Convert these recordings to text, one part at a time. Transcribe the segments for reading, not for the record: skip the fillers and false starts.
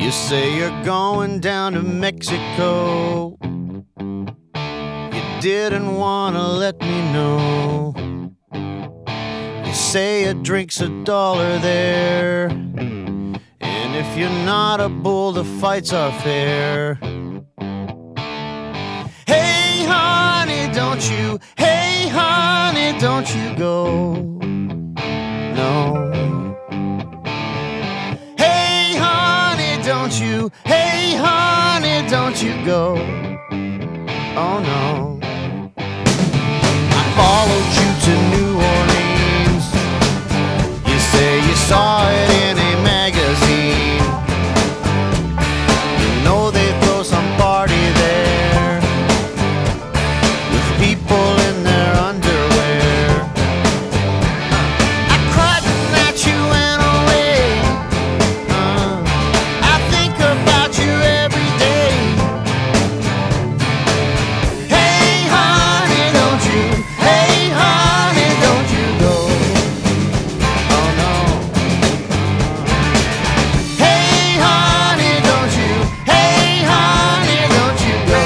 You say you're going down to Mexico. You didn't wanna let me know. You say a drink's $1 there, and if you're not a bull, the fights are fair. Hey honey, don't you, hey honey, don't you go, no. Don't you, hey honey, don't you go, oh no. I followed you to New Orleans. You say you saw it in a magazine. You know they throw some party there with people in their underwear. I cried the night you went away. About you every day. Hey honey, don't you, hey honey, don't you go, oh no. Hey honey, don't you, hey honey, don't you go,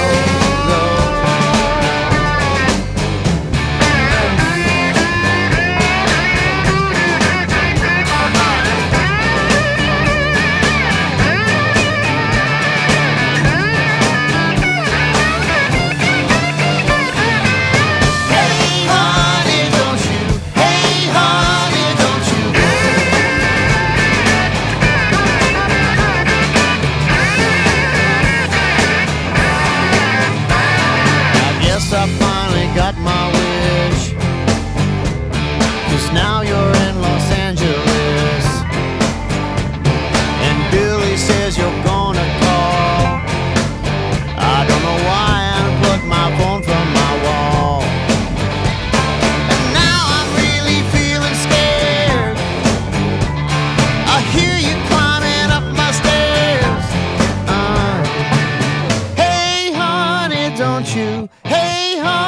I finally got my wish, 'cause now you're in Los Angeles, and Billy says you're gonna call. I don't know why I unplugged my phone from my wall, and now I'm really feeling scared. I hear you climbing up my stairs. Hey honey, don't you, hey honey,